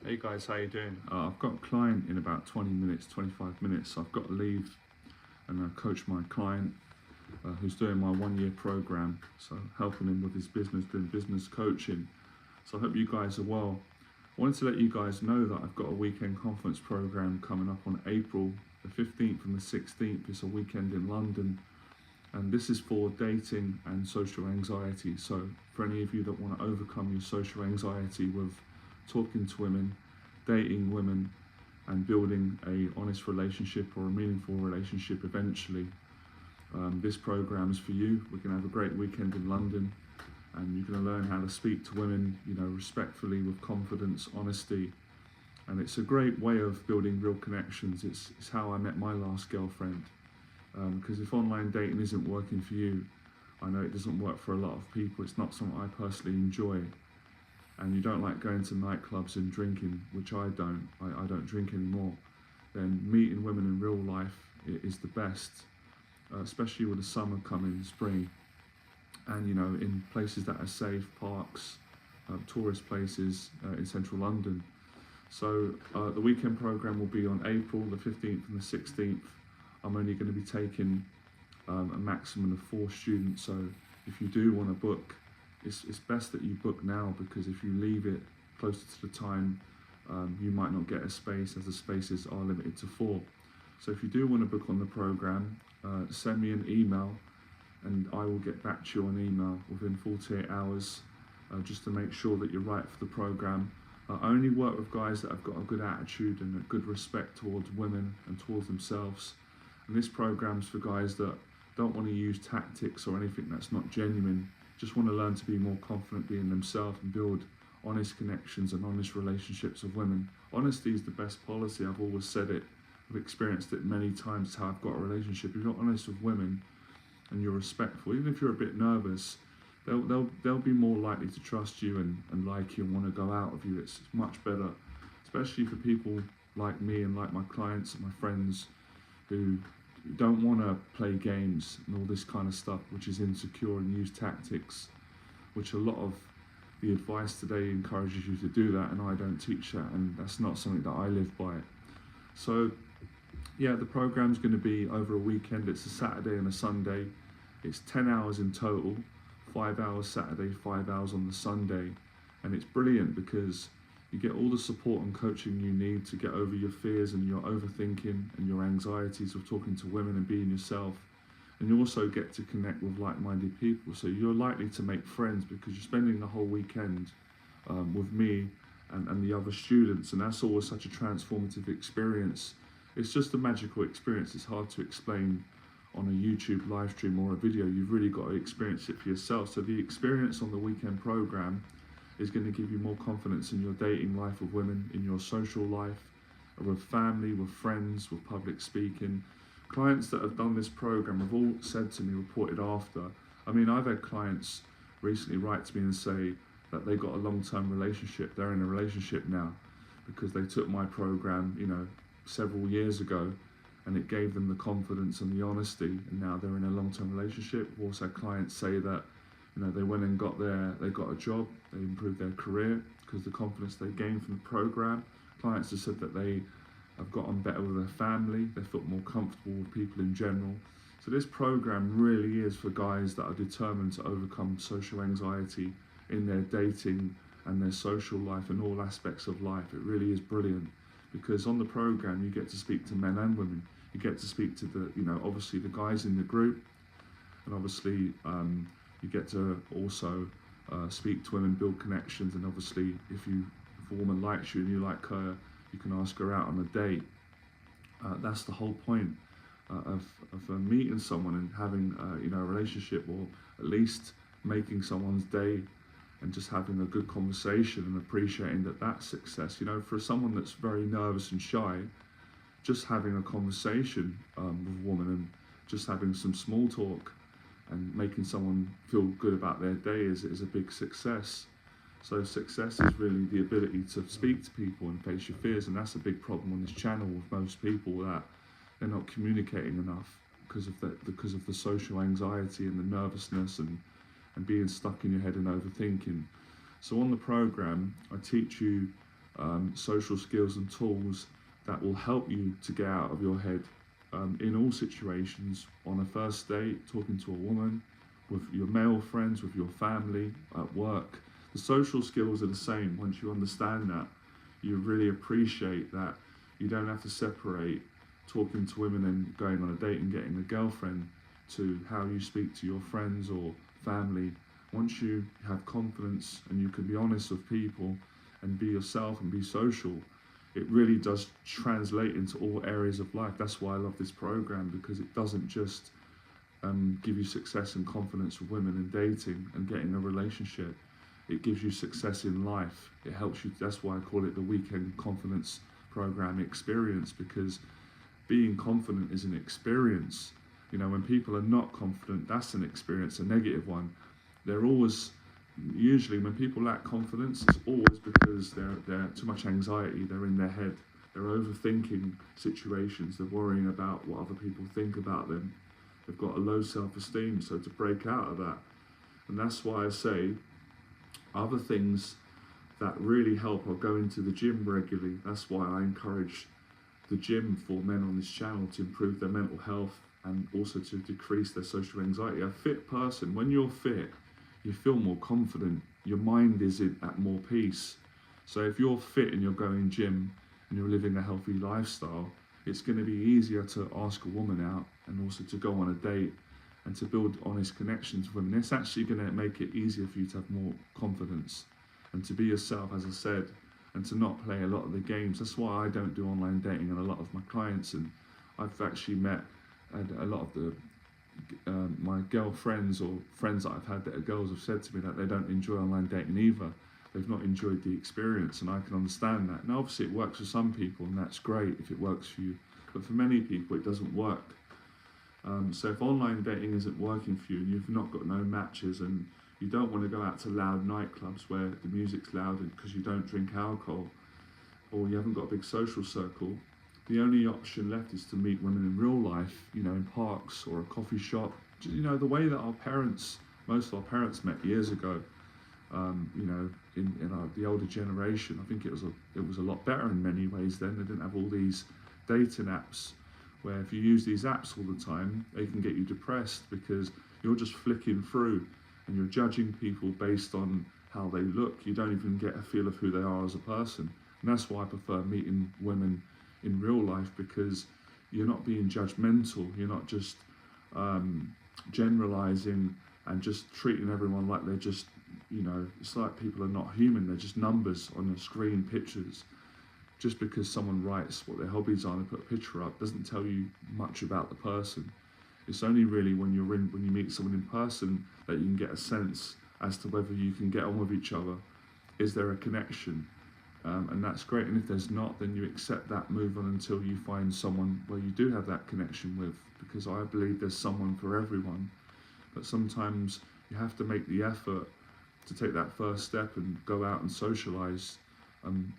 Hey guys, how you doing? I've got a client in about 20 minutes, 25 minutes, so I've got to leave and coach my client who's doing my 1 year program, so helping him with his business, doing business coaching. So I hope you guys are well. I wanted to let you guys know that I've got a weekend conference program coming up on April the 15th and the 16th. It's a weekend in London, and this is for dating and social anxiety. So for any of you that want to overcome your social anxiety with talking to women, dating women, and building a honest relationship or a meaningful relationship eventually, this program is for you. We're going to have a great weekend in London, and you're going to learn how to speak to women, respectfully, with confidence, honesty, and it's a great way of building real connections. It's how I met my last girlfriend. Because if online dating isn't working for you, I know it doesn't work for a lot of people. It's not something I personally enjoy, and you don't like going to nightclubs and drinking, which I don't. I don't drink anymore. Then meeting women in real life is the best, especially with the summer coming, spring, and in places that are safe, parks, tourist places in central London. So the weekend program will be on April the 15th and the 16th. I'm only going to be taking a maximum of 4 students. So if you do want to book, it's best that you book now, because if you leave it closer to the time, you might not get a space, as the spaces are limited to 4. So if you do want to book on the program, send me an email and I will get back to you on email within 48 hours, just to make sure that you're right for the program. I only work with guys that have got a good attitude and a good respect towards women and towards themselves. And this program's for guys that don't want to use tactics or anything that's not genuine, just want to learn to be more confident being themselves and build honest connections and honest relationships with women. Honesty is the best policy. I've always said it. I've experienced it many times. It's how I've got a relationship. If you're honest with women and you're respectful, even if you're a bit nervous, they'll be more likely to trust you and like you and want to go out with you. It's much better, especially for people like me and like my clients and my friends who don't want to play games and all this kind of stuff, which is insecure, and use tactics, which a lot of the advice today encourages you to do that, and I don't teach that, and that's not something that I live by. So yeah, the program's going to be over a weekend. It's a Saturday and a Sunday. It's 10 hours in total, 5 hours Saturday, 5 hours on the Sunday, and it's brilliant because you get all the support and coaching you need to get over your fears and your overthinking and your anxieties of talking to women and being yourself. And you also get to connect with like-minded people. So you're likely to make friends because you're spending the whole weekend with me and the other students. And that's always such a transformative experience. It's just a magical experience. It's hard to explain on a YouTube live stream or a video. You've really got to experience it for yourself. So the experience on the weekend program is going to give you more confidence in your dating life with women, in your social life, with family, with friends, with public speaking. Clients that have done this program have all said to me, reported after. I mean, I've had clients recently write to me and say that they got a long-term relationship. They're in a relationship now because they took my program, several years ago, and it gave them the confidence and the honesty, and now they're in a long-term relationship. I've also had clients say that they went and they got a job, they improved their career because the confidence they gained from the program. Clients have said that they have gotten better with their family, they felt more comfortable with people in general. So this program really is for guys that are determined to overcome social anxiety in their dating and their social life and all aspects of life. It really is brilliant because on the program you get to speak to men and women. You get to speak to obviously the guys in the group, and obviously you get to also speak to women, build connections, and obviously if a woman likes you and you like her, you can ask her out on a date. That's the whole point of meeting someone and having a relationship, or at least making someone's day and just having a good conversation and appreciating that's success. For someone that's very nervous and shy, just having a conversation with a woman and just having some small talk and making someone feel good about their day is a big success. So success is really the ability to speak to people and face your fears, and that's a big problem on this channel with most people, that they're not communicating enough because of the social anxiety and the nervousness and being stuck in your head and overthinking. So on the program, I teach you social skills and tools that will help you to get out of your head in all situations, on a first date, talking to a woman, with your male friends, with your family, at work. The social skills are the same. Once you understand that, you really appreciate that you don't have to separate talking to women and going on a date and getting a girlfriend to how you speak to your friends or family. Once you have confidence and you can be honest with people and be yourself and be social, it really does translate into all areas of life. That's why I love this program, because it doesn't just give you success and confidence with women and dating and getting a relationship. It gives you success in life. It helps you. That's why I call it the Weekend Confidence Program Experience, because being confident is an experience. You know, when people are not confident, that's an experience, a negative one. They're always, usually when people lack confidence, it's always because they're too much anxiety, they're in their head, they're overthinking situations, they're worrying about what other people think about them. They've got a low self-esteem, so to break out of that. And that's why I say other things that really help are going to the gym regularly. That's why I encourage the gym for men on this channel, to improve their mental health and also to decrease their social anxiety. A fit person, when you're fit, you feel more confident. Your mind is at more peace. So if you're fit and you're going gym and you're living a healthy lifestyle, it's going to be easier to ask a woman out and also to go on a date and to build honest connections with women. It's actually going to make it easier for you to have more confidence and to be yourself, as I said, and to not play a lot of the games. That's why I don't do online dating, and a lot of my clients, and I've actually met a lot of the my girlfriends or friends that I've had that are girls have said to me that they don't enjoy online dating either. They've not enjoyed the experience, and I can understand that. And obviously it works for some people, and that's great if it works for you, but for many people it doesn't work. So if online dating isn't working for you and you've not got no matches and you don't want to go out to loud nightclubs where the music's loud because you don't drink alcohol, or you haven't got a big social circle, the only option left is to meet women in real life, you know, in parks or a coffee shop. You know, the way that most of our parents met years ago, you know, in the older generation, I think it was a lot better in many ways then. They didn't have all these dating apps, where if you use these apps all the time, they can get you depressed because you're just flicking through and you're judging people based on how they look. You don't even get a feel of who they are as a person. And that's why I prefer meeting women in real life, because you're not being judgmental, you're not just generalizing and just treating everyone like they're just, you know, it's like people are not human, they're just numbers on a screen, pictures. Just because someone writes what their hobbies are and put a picture up doesn't tell you much about the person. It's only really when you meet someone in person that you can get a sense as to whether you can get on with each other. Is there a connection? And that's great. And if there's not, then you accept that, move on until you find someone where you do have that connection with, because I believe there's someone for everyone. But sometimes you have to make the effort to take that first step and go out and socialize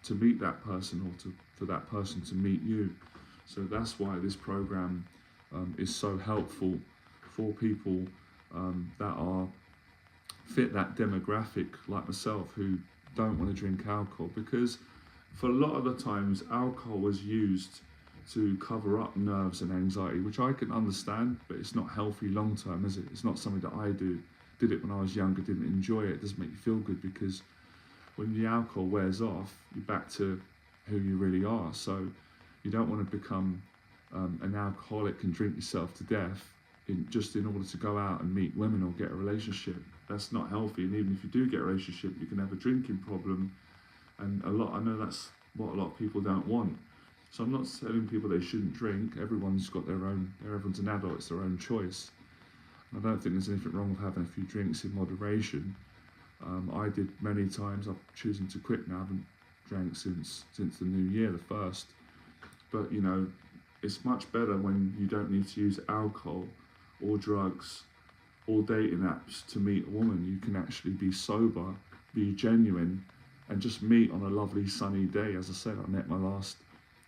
to meet that person, or for that person to meet you. So that's why this program is so helpful for people that are fit that demographic like myself, who don't want to drink alcohol, because for a lot of the times alcohol was used to cover up nerves and anxiety, which I can understand, but it's not healthy long term, is it? It's not something that I did it when I was younger, didn't enjoy it. It doesn't make you feel good, because when the alcohol wears off, you're back to who you really are. So you don't want to become an alcoholic and drink yourself to death just in order to go out and meet women or get a relationship. That's not healthy. And even if you do get a relationship, you can have a drinking problem. And I know that's what a lot of people don't want. So I'm not telling people they shouldn't drink. Everyone's got everyone's an adult, it's their own choice. I don't think there's anything wrong with having a few drinks in moderation. I did many times. I'm choosing to quit now. I haven't drank since the new year, the 1st. But you know, it's much better when you don't need to use alcohol or drugs or dating apps to meet a woman. You can actually be sober, be genuine, and just meet on a lovely sunny day. As I said, I met my last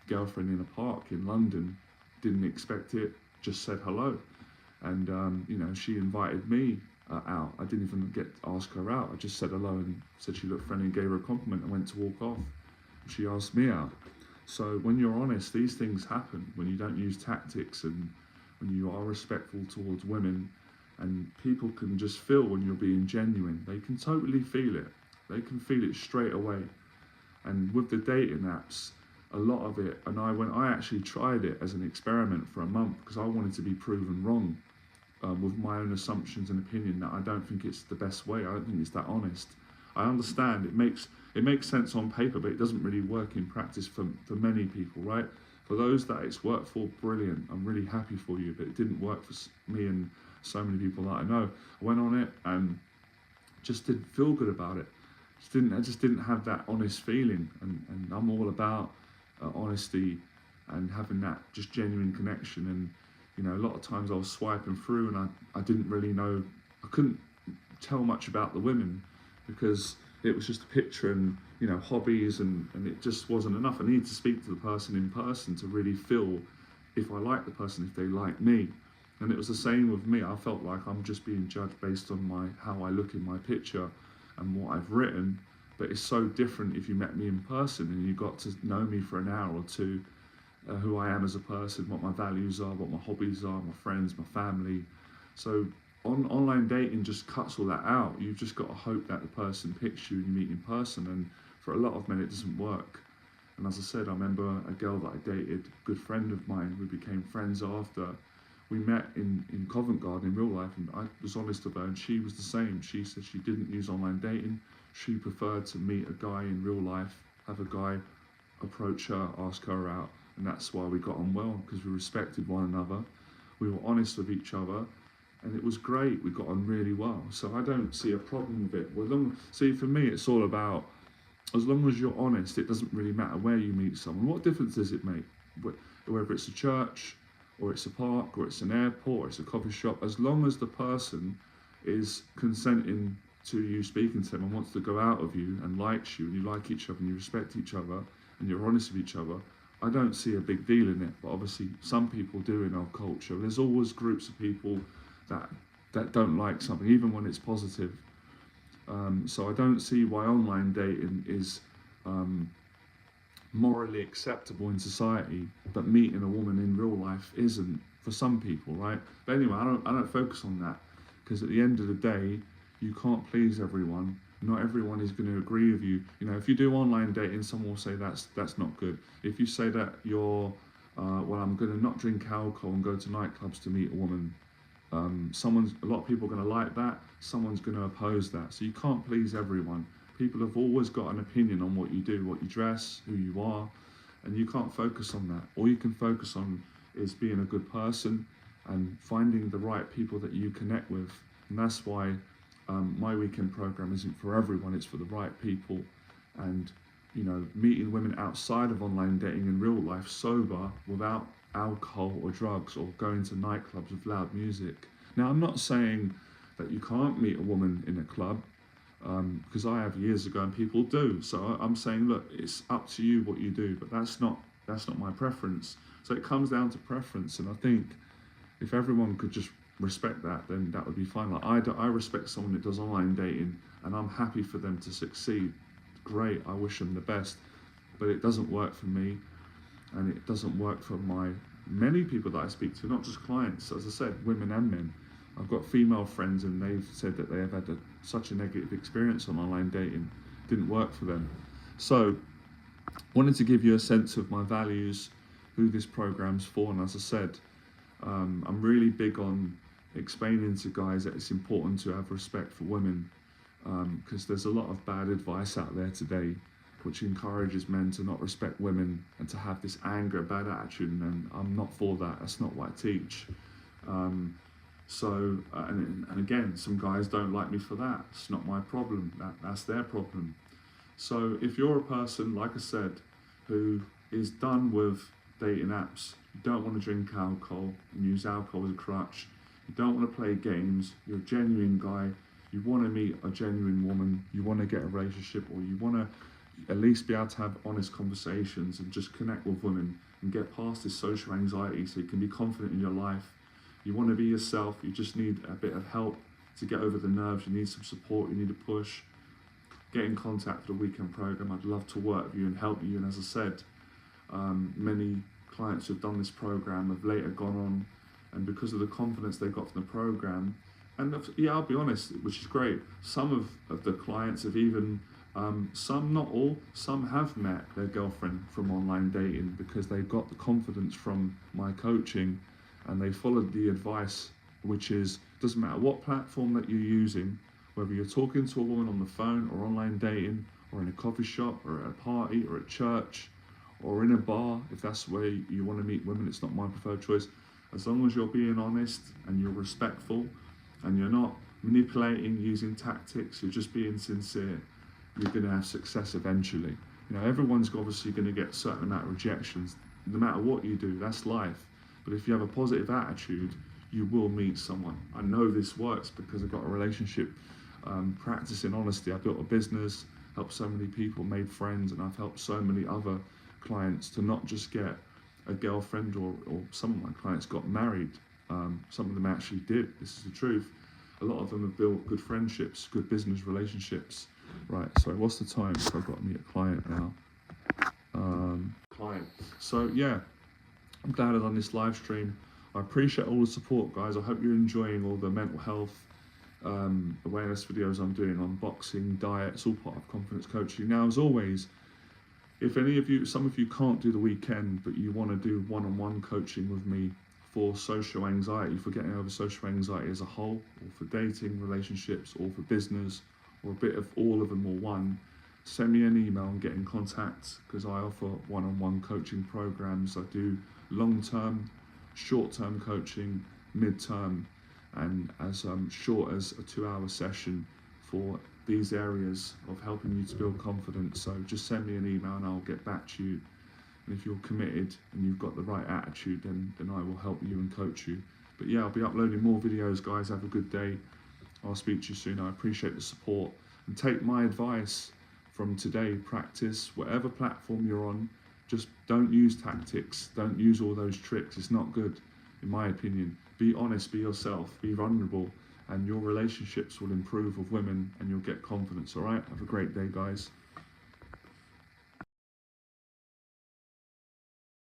girlfriend in a park in London. Didn't expect it, just said hello. And you know, she invited me out. I didn't even get to ask her out. I just said hello and said she looked friendly and gave her a compliment and went to walk off. she asked me out. So when you're honest, these things happen. When you don't use tactics and when you are respectful towards women, and people can just feel when you're being genuine. They can totally feel it. They can feel it straight away. And with the dating apps, a lot of it, and I actually tried it as an experiment for a month because I wanted to be proven wrong with my own assumptions and opinion that I don't think it's the best way. I don't think it's that honest. I understand it makes sense on paper, but it doesn't really work in practice for many people, right? For those that it's worked for, brilliant. I'm really happy for you, but it didn't work for me and so many people that I know. I went on it and just didn't feel good about it. I just didn't have that honest feeling, and I'm all about honesty and having that just genuine connection. And you know, a lot of times I was swiping through and I didn't really know, I couldn't tell much about the women because it was just a picture and, you know, hobbies, and it just wasn't enough. I needed to speak to the person in person to really feel if I like the person, if they like me. And it was the same with me. I felt like I'm just being judged based on how I look in my picture and what I've written. But it's so different if you met me in person and you got to know me for an hour or two, who I am as a person, what my values are, what my hobbies are, my friends, my family. So online dating just cuts all that out. You've just got to hope that the person picks you and you meet in person. And for a lot of men, it doesn't work. And as I said, I remember a girl that I dated, a good friend of mine. We became friends after. We met in Covent Garden in real life, and I was honest with her, and she was the same. She said she didn't use online dating. She preferred to meet a guy in real life, have a guy approach her, ask her out, and that's why we got on well, because we respected one another. We were honest with each other, and it was great. We got on really well. So I don't see a problem with it. See, for me, it's all about, as long as you're honest, it doesn't really matter where you meet someone. What difference does it make? Whether it's a church, or it's a park, or it's an airport, or it's a coffee shop, as long as the person is consenting to you speaking to them and wants to go out with you and likes you and you like each other and you respect each other and you're honest with each other, I don't see a big deal in it. But obviously some people do in our culture. There's always groups of people that don't like something, even when it's positive. So I don't see why online dating is morally acceptable in society, but meeting a woman in real life isn't for some people, right? But anyway, I don't focus on that, because at the end of the day, you can't please everyone. Not everyone is going to agree with you. You know, if you do online dating, someone will say that's not good. If you say that you're well, I'm going to not drink alcohol and go to nightclubs to meet a woman, a lot of people are going to like that. Someone's going to oppose that. So you can't please everyone. People have always got an opinion on what you do, what you dress, who you are, and you can't focus on that. All you can focus on is being a good person and finding the right people that you connect with. And that's why my weekend program isn't for everyone, it's for the right people. And, you know, meeting women outside of online dating in real life, sober, without alcohol or drugs, or going to nightclubs with loud music. Now, I'm not saying that you can't meet a woman in a club, because I have years ago and people do. So I'm saying, look, it's up to you what you do, but that's not my preference. So it comes down to preference, and I think if everyone could just respect that, then that would be fine. Like I respect someone that does online dating, and I'm happy for them to succeed. Great, I wish them the best, but it doesn't work for me, and it doesn't work for many people that I speak to, not just clients, as I said, women and men. I've got female friends and they've said that they have had such a negative experience on online dating. Didn't work for them. So, wanted to give you a sense of my values, who this program's for, and as I said, I'm really big on explaining to guys that it's important to have respect for women, because there's a lot of bad advice out there today which encourages men to not respect women and to have this anger, bad attitude, and I'm not for that. That's not what I teach. And again, some guys don't like me for that. It's not my problem. That's their problem. So if you're a person, like I said, who is done with dating apps, you don't want to drink alcohol and use alcohol as a crutch, you don't want to play games, you're a genuine guy, you want to meet a genuine woman, you want to get a relationship, or you want to at least be able to have honest conversations and just connect with women and get past this social anxiety so you can be confident in your life. You want to be yourself, you just need a bit of help to get over the nerves, you need some support, you need a push. get in contact for the weekend program. I'd love to work with you and help you. And as I said, many clients who've done this program have later gone on, and because of the confidence they got from the program, and yeah, I'll be honest, which is great, some of the clients have even, some, not all, some have met their girlfriend from online dating because they got the confidence from my coaching and they followed the advice, which is, doesn't matter what platform that you're using, whether you're talking to a woman on the phone or online dating or in a coffee shop or at a party or at church or in a bar, if that's where you want to meet women, it's not my preferred choice. As long as you're being honest and you're respectful and you're not manipulating, using tactics, you're just being sincere, you're going to have success eventually. You know, everyone's obviously going to get a certain amount of rejections, no matter what you do, that's life. But if you have a positive attitude, you will meet someone. I know this works because I've got a relationship, practicing honesty. I built a business, helped so many people, made friends, and I've helped so many other clients to not just get a girlfriend, or some of my clients got married. Some of them actually did. This is the truth. A lot of them have built good friendships, good business relationships. Right, sorry, what's the time? So I've got to meet a client now. So yeah, I'm glad I've done this live stream. I appreciate all the support, guys. I hope you're enjoying all the mental health awareness videos I'm doing on boxing, diet. It's all part of confidence coaching. Now, as always, if any of you, some of you can't do the weekend, but you want to do one-on-one coaching with me for social anxiety, for getting over social anxiety as a whole, or for dating, relationships, or for business, or a bit of all of them or one, send me an email and get in contact, because I offer one-on-one coaching programs. I do long-term, short-term coaching, mid-term, and as short as a 2-hour session for these areas of helping you to build confidence. So just send me an email and I'll get back to you. And if you're committed and you've got the right attitude, then I will help you and coach you. But yeah, I'll be uploading more videos, guys. Have a good day. I'll speak to you soon. I appreciate the support. And take my advice from today. Practice whatever platform you're on. Just don't use tactics. Don't use all those tricks. It's not good, in my opinion. Be honest, be yourself, be vulnerable, and your relationships will improve with women and you'll get confidence, all right? Have a great day, guys.